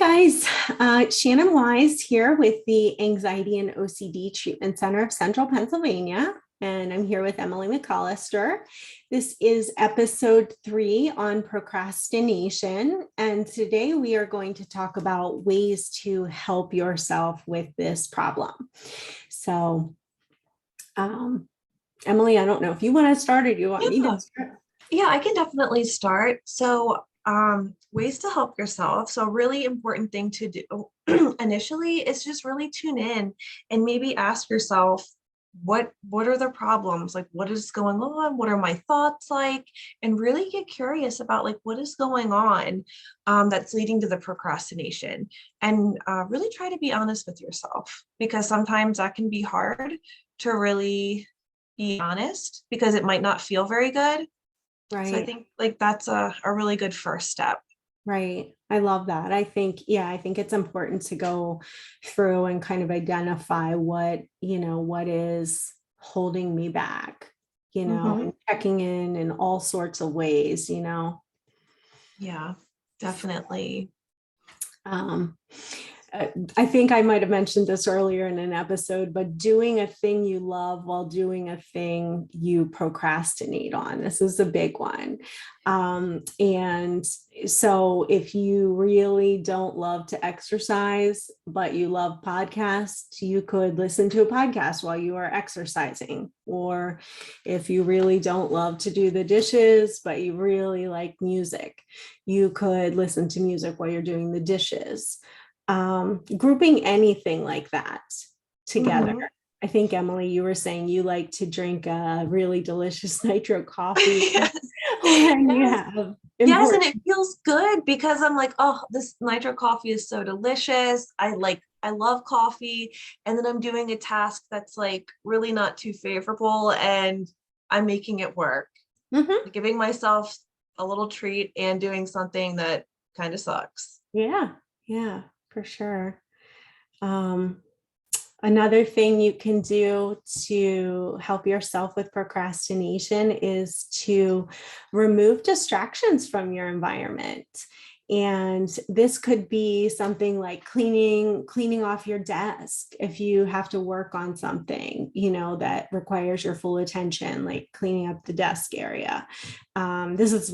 Guys, Shannon Wise here with the Anxiety and OCD Treatment Center of Central Pennsylvania, and I'm here with Emily McAllister. This is episode 3 on procrastination, and today we are going to talk about ways to help yourself with this problem. So, Emily, I don't know if you want to start or do you want me to start? Yeah, I can definitely start. So, ways to help yourself. So, a really important thing to do initially is just really tune in and maybe ask yourself, what are the problems? Like, what is going on? What are my thoughts like? And really get curious about like what is going on that's leading to the procrastination. And really try to be honest with yourself, because sometimes that can be hard to really be honest because it might not feel very good. Right. So I think like that's a really good first step. Right. I love that. I think it's important to go through and kind of identify what is holding me back, and checking in all sorts of ways, Yeah, definitely. Um, I think I might have mentioned this earlier in an episode, but doing a thing you love while doing a thing you procrastinate on. This is a big one. And so if you really don't love to exercise, but you love podcasts, you could listen to a podcast while you are exercising. Or if you really don't love to do the dishes, but you really like music, you could listen to music while you're doing the dishes. Grouping anything like that together. I think, Emily, you were saying you like to drink a really delicious nitro coffee. Yes. when you Yes. have Yes, and it feels good because I'm like, oh, this nitro coffee is so delicious. I love coffee. And then I'm doing a task that's like really not too favorable and I'm making it work. Giving myself a little treat and doing something that kind of sucks. Yeah, for sure. Another thing you can do to help yourself with procrastination is to remove distractions from your environment. And this could be something like cleaning off your desk if you have to work on something, that requires your full attention, like cleaning up the desk area. This is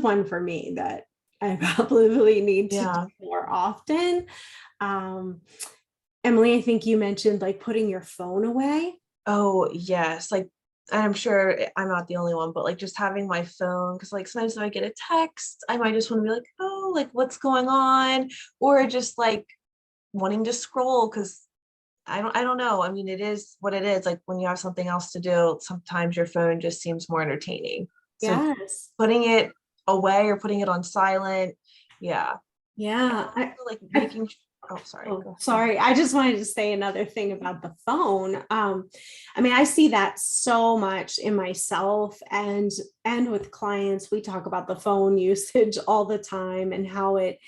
one for me that I probably need to do more often. Emily, I think you mentioned like putting your phone away. Oh, yes. Like, I'm sure I'm not the only one, but like just having my phone, because like sometimes if I get a text, I might just want to be like, oh, like what's going on? Or just like wanting to scroll because I don't know. I mean, it is what it is. Like when you have something else to do, sometimes your phone just seems more entertaining. So Yes. putting it away or putting it on silent. Yeah. Yeah. Like making Oh, sorry. I just wanted to say another thing about the phone. I mean, I see that so much in myself and with clients. We talk about the phone usage all the time and how it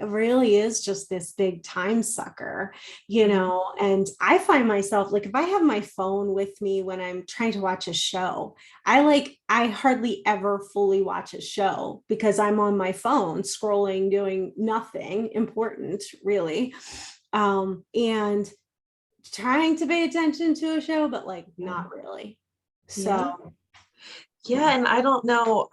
really is just this big time sucker, and I find myself like, if I have my phone with me when I'm trying to watch a show, I hardly ever fully watch a show because I'm on my phone scrolling, doing nothing important really. And trying to pay attention to a show, but like not really. So yeah, and I don't know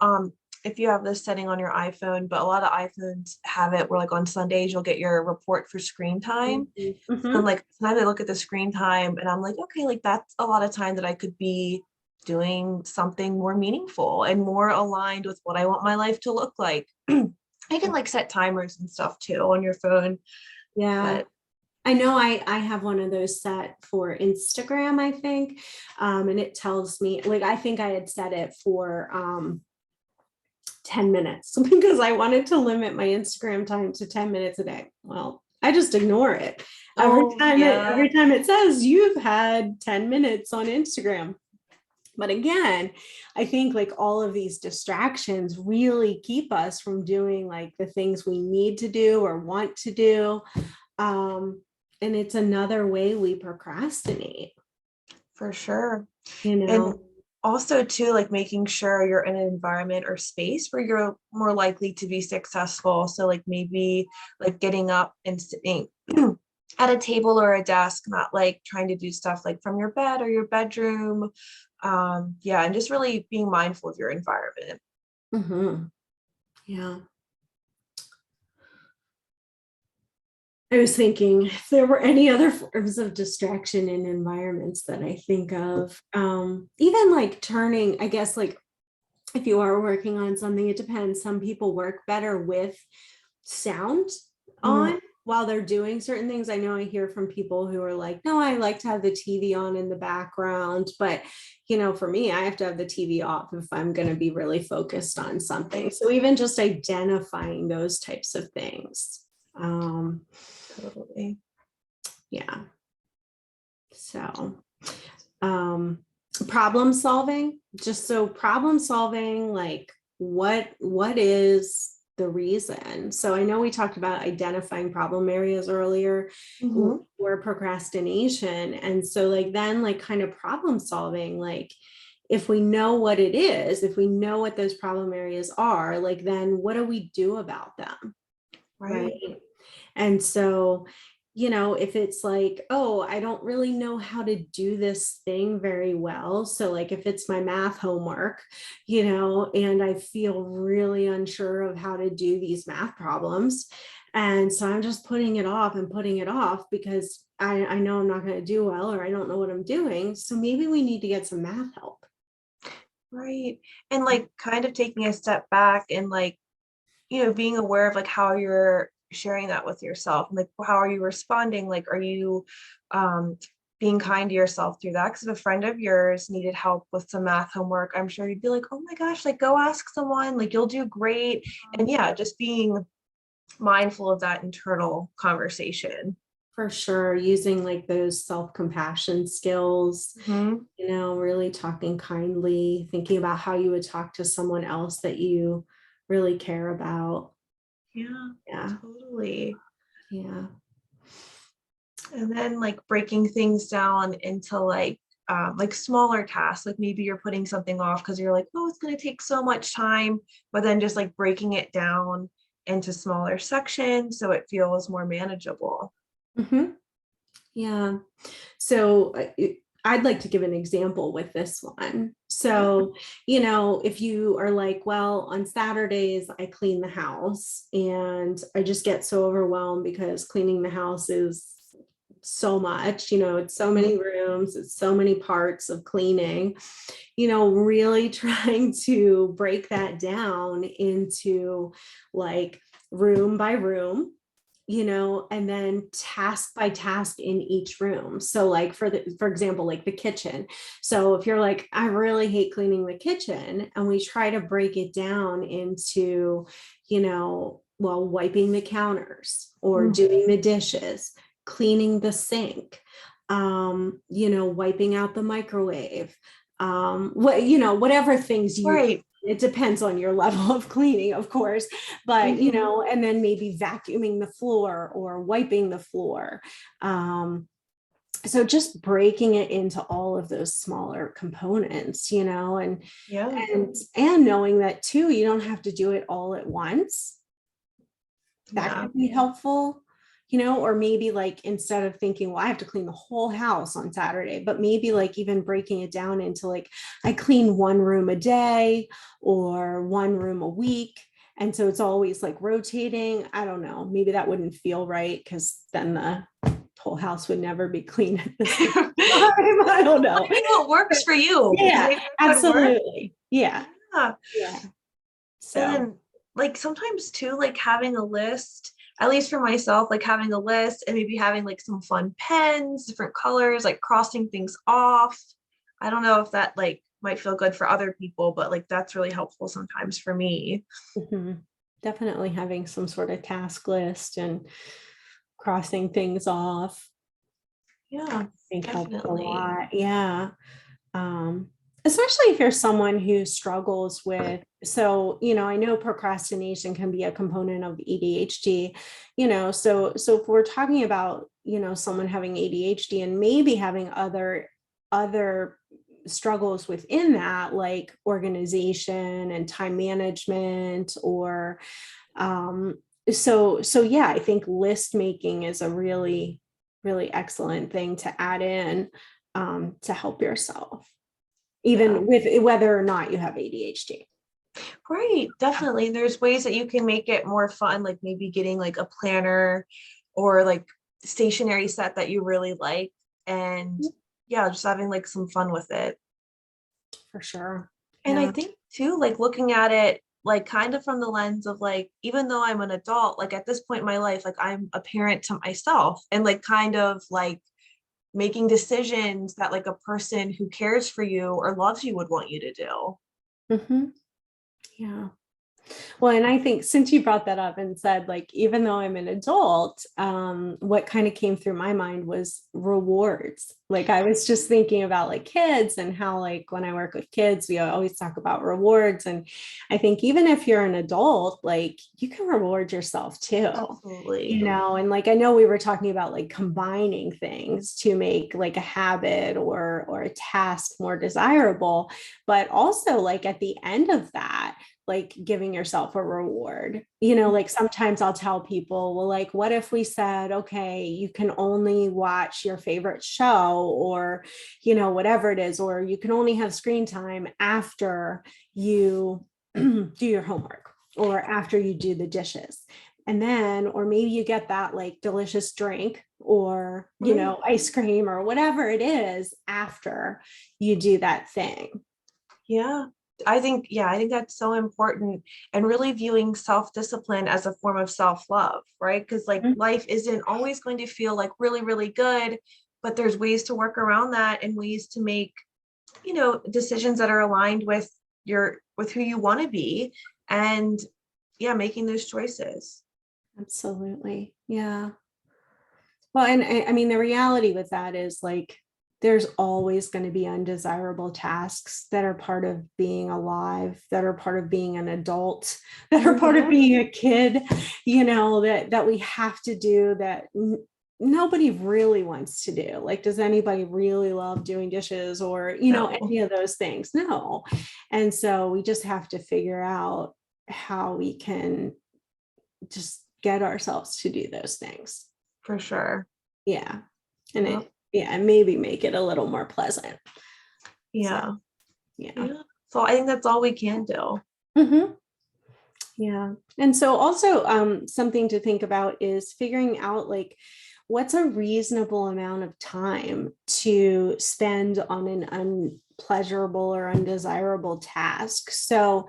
if you have this setting on your iPhone, but a lot of iPhones have it where like on Sundays you'll get your report for screen time. So I'm like, sometimes I look at the screen time and I'm like, okay, like that's a lot of time that I could be doing something more meaningful and more aligned with what I want my life to look like. I can like set timers and stuff too on your phone. Yeah. But I know I have one of those set for Instagram, I think. And it tells me, like, I think I had set it for 10 minutes because I wanted to limit my Instagram time to 10 minutes a day. Well, I just ignore it. Every time it says you've had 10 minutes on Instagram. But again, I think like all of these distractions really keep us from doing like the things we need to do or want to do. And it's another way we procrastinate. for sure. And also too, like making sure you're in an environment or space where you're more likely to be successful. So like maybe like getting up and sitting at a table or a desk, not like trying to do stuff like from your bed or your bedroom. Yeah, and just really being mindful of your environment. Yeah. I was thinking if there were any other forms of distraction in environments that I think of, even like turning, I guess, like if you are working on something, it depends. Some people work better with sound on while they're doing certain things. I know I hear from people who are like, no, I like to have the TV on in the background, but for me, I have to have the TV off if I'm going to be really focused on something. So even just identifying those types of things. Totally. Yeah. So, problem solving, like what is the reason? So I know we talked about identifying problem areas earlier or procrastination. And so like, then like kind of problem solving, like if we know what it is, if we know what those problem areas are, like, then what do we do about them? Right. And so, if it's like, oh, I don't really know how to do this thing very well. So like if it's my math homework, and I feel really unsure of how to do these math problems. And so I'm just putting it off because I know I'm not going to do well, or I don't know what I'm doing. So maybe we need to get some math help. Right. And like kind of taking a step back and like, being aware of like how you're sharing that with yourself. Like, how are you responding? Like, are you being kind to yourself through that? Because if a friend of yours needed help with some math homework, I'm sure you'd be like, oh my gosh, like go ask someone, like you'll do great. And yeah, just being mindful of that internal conversation. For sure, using like those self-compassion skills, really talking kindly, thinking about how you would talk to someone else that you really care about. Yeah, totally. Yeah. And then like breaking things down into like smaller tasks, like maybe you're putting something off because you're like, oh, it's going to take so much time, but then just like breaking it down into smaller sections so it feels more manageable. Yeah. So I'd like to give an example with this one. So, if you are like, well, on Saturdays, I clean the house and I just get so overwhelmed because cleaning the house is so much, it's so many rooms, it's so many parts of cleaning, really trying to break that down into like room by room, and then task by task in each room. So like for example, like the kitchen. So if you're like, I really hate cleaning the kitchen, and we try to break it down into, wiping the counters or doing the dishes, cleaning the sink, wiping out the microwave, whatever things it depends on your level of cleaning, of course, but and then maybe vacuuming the floor or wiping the floor. So just breaking it into all of those smaller components, and knowing that too, you don't have to do it all at once. That can be helpful. Or maybe like instead of thinking, well, I have to clean the whole house on Saturday, but maybe like even breaking it down into like, I clean one room a day or one room a week. And so it's always like rotating. I don't know. Maybe that wouldn't feel right because then the whole house would never be clean at the same time. I don't know. I know what works for you. Yeah, absolutely. Yeah. So, and then like sometimes too, like having a list, at least for myself, like having a list and maybe having like some fun pens, different colors, like crossing things off. I don't know if that like might feel good for other people, but like that's really helpful sometimes for me. Definitely having some sort of task list and crossing things off. Yeah, I think helps a definitely. lot. Yeah. Especially if you're someone who struggles with, so, I know procrastination can be a component of ADHD, so if we're talking about, someone having ADHD and maybe having other struggles within that, like organization and time management, or so yeah, I think list making is a really, really excellent thing to add in, to help yourself, Yeah. even with whether or not you have ADHD. Right, definitely. There's ways that you can make it more fun, like maybe getting like a planner or like stationery set that you really like. And yeah, just having like some fun with it. For sure. And I Yeah. think too, like looking at it like kind of from the lens of like, even though I'm an adult, like at this point in my life, like I'm a parent to myself and like kind of like making decisions that like a person who cares for you or loves you would want you to do. Mhm. Yeah. Well, and I think since you brought that up and said, like, even though I'm an adult, what kind of came through my mind was rewards. Like, I was just thinking about like kids and how, like, when I work with kids, we always talk about rewards. And I think even if you're an adult, like, you can reward yourself too. Absolutely. And like I know we were talking about like combining things to make like a habit or a task more desirable, but also like at the end of that, like giving yourself a reward. Like sometimes I'll tell people, well, like, what if we said, okay, you can only watch your favorite show, or, whatever it is, or you can only have screen time after you do your homework or after you do the dishes. And then, or maybe you get that like delicious drink or, Right. ice cream or whatever it is after you do that thing. Yeah. I think that's so important and really viewing self-discipline as a form of self-love, right? Because like Mhm. life isn't always going to feel like really, really good, but there's ways to work around that and ways to make, decisions that are aligned with with who you want to be and yeah, making those choices. Absolutely. Yeah. Well, and I mean, the reality with that is like, there's always going to be undesirable tasks that are part of being alive, that are part of being an adult, that are part of Mhm. being a kid, that we have to do that nobody really wants to do. Like, does anybody really love doing dishes or, No, any of those things? No. And so we just have to figure out how we can just get ourselves to do those things. for sure. Yeah. And Yep. it, yeah, and maybe make it a little more pleasant. So, Yeah. yeah. Yeah. So I think that's all we can do. Mhm. Yeah. And so also something to think about is figuring out like what's a reasonable amount of time to spend on an unpleasurable or undesirable task. So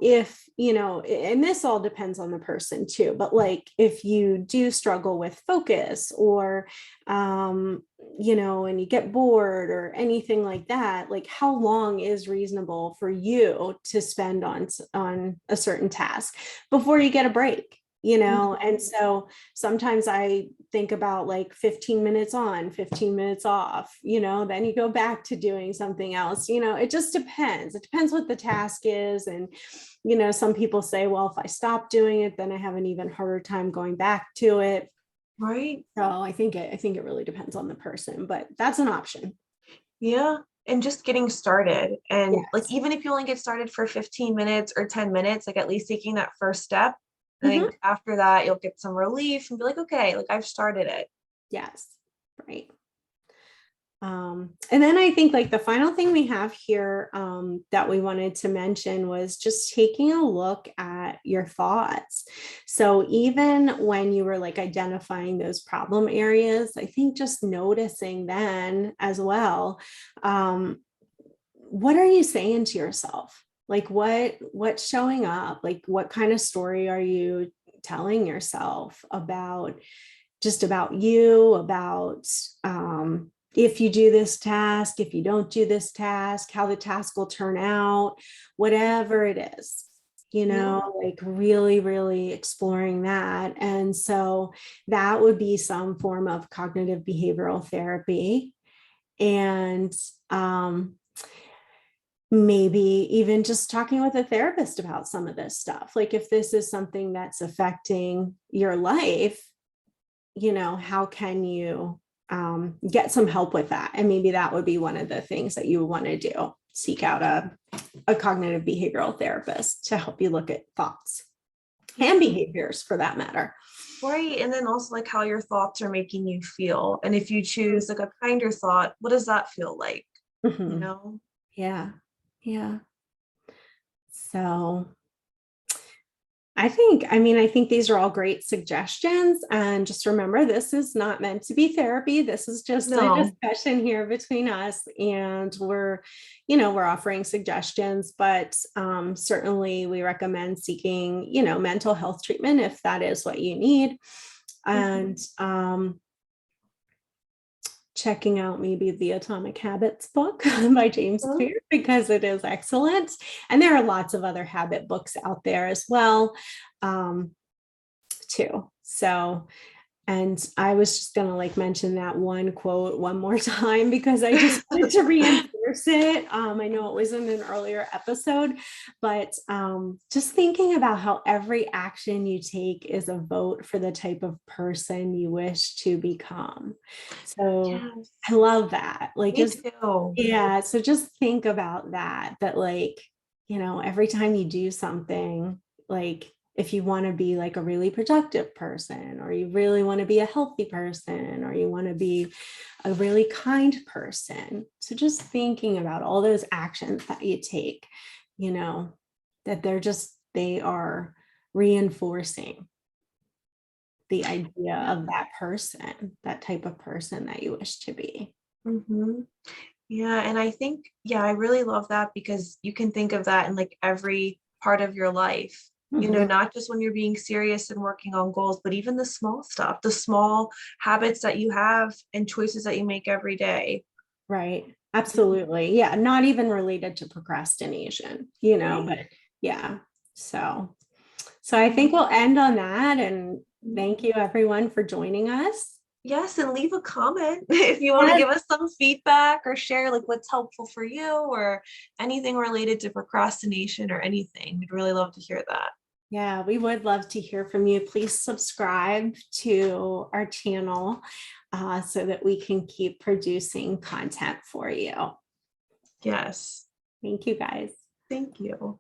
if, and this all depends on the person too, but like if you do struggle with focus or and you get bored or anything like that, like how long is reasonable for you to spend on a certain task before you get a break? And Mhm. so sometimes I think about like 15 minutes on, 15 minutes off, then you go back to doing something else. It just depends. It depends what the task is. And, some people say, well, if I stop doing it, then I have an even harder time going back to it. Right. So I think it really depends on the person, but that's an option. Yeah. And just getting started. And like, Yes. even if you only get started for 15 minutes or 10 minutes, like at least taking that first step. I Mhm. think after that, you'll get some relief and be like, okay, like I've started it. Yes. Right. And then I think like the final thing we have here that we wanted to mention was just taking a look at your thoughts. So even when you were like identifying those problem areas, I think just noticing then as well, what are you saying to yourself? Like what's showing up? Like what kind of story are you telling yourself about just about you, about if you do this task, if you don't do this task, how the task will turn out, whatever it is, Yeah. like really, really exploring that. And so that would be some form of cognitive behavioral therapy. And maybe even just talking with a therapist about some of this stuff. Like if this is something that's affecting your life, how can you get some help with that. And maybe that would be one of the things that you would want to do. Seek out a cognitive behavioral therapist to help you look at thoughts and behaviors for that matter. Right. And then also like how your thoughts are making you feel. And if you choose like a kinder thought, what does that feel like? Mhm. You know? Yeah. Yeah. So I think these are all great suggestions. And just remember, this is not meant to be therapy. This is just a No. discussion here between us. And we're offering suggestions, but certainly we recommend seeking, mental health treatment if that is what you need. And checking out maybe the Atomic Habits book by James Mhm. Clear, because it is excellent. And there are lots of other habit books out there as well, too. So, and I was just going to like mention that one quote one more time because I just wanted to reinforce it. I know it was in an earlier episode, but just thinking about how every action you take is a vote for the type of person you wish to become. So Yes. I love that. Like, Me just, too. yeah. So just think about that, like, every time you do something, like, if you want to be like a really productive person, or you really want to be a healthy person, or you want to be a really kind person. So just thinking about all those actions that you take, that they are reinforcing the idea of that person, that type of person that you wish to be. Hmm. Yeah. And I think, yeah, I really love that because you can think of that in like every part of your life, Mhm. not just when you're being serious and working on goals, but even the small stuff, the small habits that you have and choices that you make every day. Right. Absolutely. Yeah. Not even related to procrastination, Right. but yeah. So I think we'll end on that. And thank you everyone for joining us. Yes, and leave a comment if you want to Yes. give us some feedback or share like what's helpful for you or anything related to procrastination or anything. We'd really love to hear that. Yeah, we would love to hear from you. Please subscribe to our channel so that we can keep producing content for you. Yes. Thank you guys. Thank you.